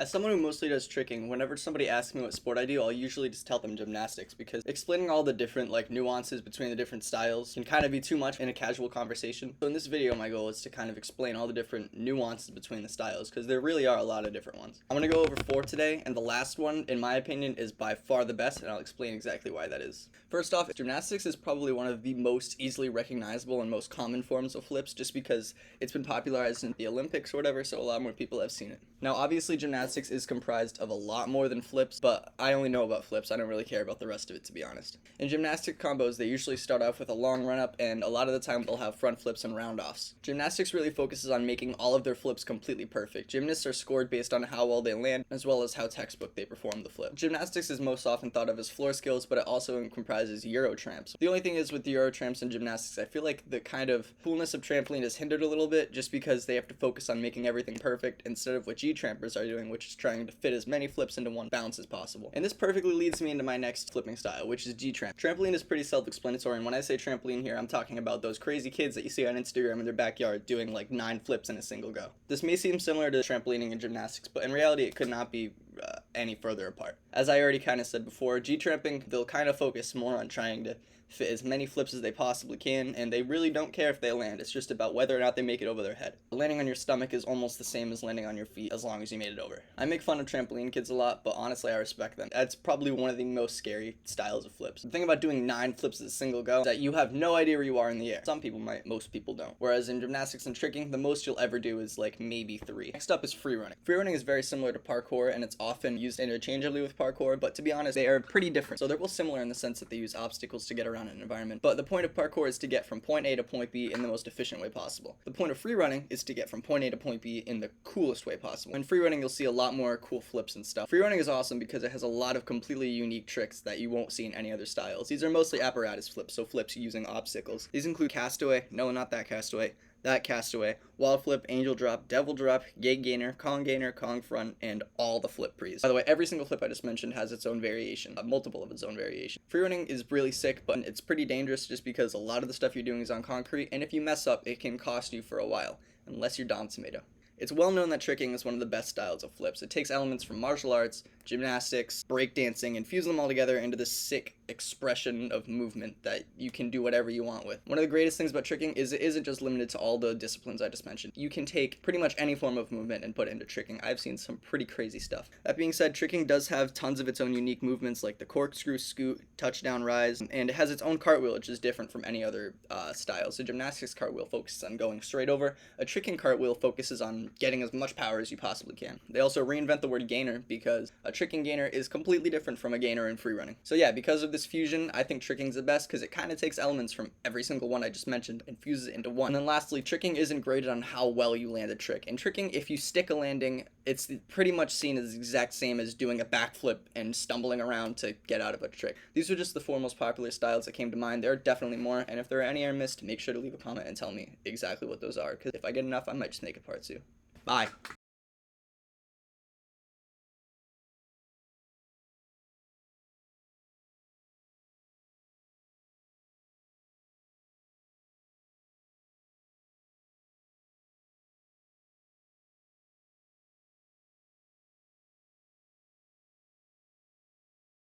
As someone who mostly does tricking, whenever somebody asks me what sport I do, I'll usually just tell them gymnastics because explaining all the different nuances between the different styles can kind of be too much in a casual conversation. So in this video, my goal is to kind of explain all the different nuances between the styles because there really are a lot of different ones. I'm going to go over 4 today, and the last one, in my opinion, is by far the best, and I'll explain exactly why that is. First off, gymnastics is probably one of the most easily recognizable and most common forms of flips just because it's been popularized in the Olympics or whatever, so a lot more people have seen it. Now, obviously, gymnastics is comprised of a lot more than flips, but I only know about flips. I don't really care about the rest of it, to be honest. In gymnastic combos, they usually start off with a long run-up, and a lot of the time they'll have front flips and round-offs. Gymnastics really focuses on making all of their flips completely perfect. Gymnasts are scored based on how well they land, as well as how textbook they perform the flip. Gymnastics is most often thought of as floor skills, but it also comprises Euro tramps. The only thing is with the Euro tramps and gymnastics, I feel like the kind of coolness of trampoline is hindered a little bit just because they have to focus on making everything perfect instead of what G-trampers are doing, which is trying to fit as many flips into one bounce as possible. And this perfectly leads me into my next flipping style, which is G-tramp. Trampoline is pretty self-explanatory, and when I say trampoline here, I'm talking about those crazy kids that you see on Instagram in their backyard doing like 9 flips in a single go. This may seem similar to trampolining and gymnastics, but in reality it could not be any further apart. As I already kind of said before, G-tramping, they'll kind of focus more on trying to fit as many flips as they possibly can, and they really don't care if they land. It's just about whether or not they make it over their head. Landing on your stomach is almost the same as landing on your feet as long as you made it over. I make fun of trampoline kids a lot, but honestly I respect them. That's probably one of the most scary styles of flips. The thing about doing 9 flips in a single go is that you have no idea where you are in the air. Some people might, most people don't. Whereas in gymnastics and tricking, the most you'll ever do is like maybe 3. Next up is free running. Free running is very similar to parkour, and it's often used interchangeably with parkour, but to be honest, they are pretty different. So they're both similar in the sense that they use obstacles to get around an environment, but the point of parkour is to get from point A to point B in the most efficient way possible. The point of free running is to get from point A to point B in the coolest way possible. In free running, you'll see a lot more cool flips and stuff. Free running is awesome because it has a lot of completely unique tricks that you won't see in any other styles. These are mostly apparatus flips, so flips using obstacles. These include castaway, no, not that castaway, that castaway, wall flip, angel drop, devil drop, gate gainer, Kong front, and all the flip prees. By the way, every single flip I just mentioned has its own variation, multiple of its own variation. Free running is really sick, but it's pretty dangerous just because a lot of the stuff you're doing is on concrete, and if you mess up, it can cost you for a while, unless you're Dom Tomato. It's well known that tricking is one of the best styles of flips. It takes elements from martial arts, gymnastics, breakdancing, and fuses them all together into this sick expression of movement that you can do whatever you want with. One of the greatest things about tricking is it isn't just limited to all the disciplines I just mentioned. You can take pretty much any form of movement and put it into tricking. I've seen some pretty crazy stuff. That being said, tricking does have tons of its own unique movements like the corkscrew scoot, touchdown rise, and it has its own cartwheel, which is different from any other style. So gymnastics cartwheel focuses on going straight over. A tricking cartwheel focuses on getting as much power as you possibly can. They also reinvent the word gainer because a tricking gainer is completely different from a gainer in free running. So yeah, because of this fusion, I think tricking's the best because it kind of takes elements from every single one I just mentioned and fuses it into one. And then lastly, tricking isn't graded on how well you land a trick. In tricking, if you stick a landing, it's pretty much seen as the exact same as doing a backflip and stumbling around to get out of a trick. These are just the 4 most popular styles that came to mind. There are definitely more, and if there are any I missed, make sure to leave a comment and tell me exactly what those are, because if I get enough, I might just make a part 2. Bye.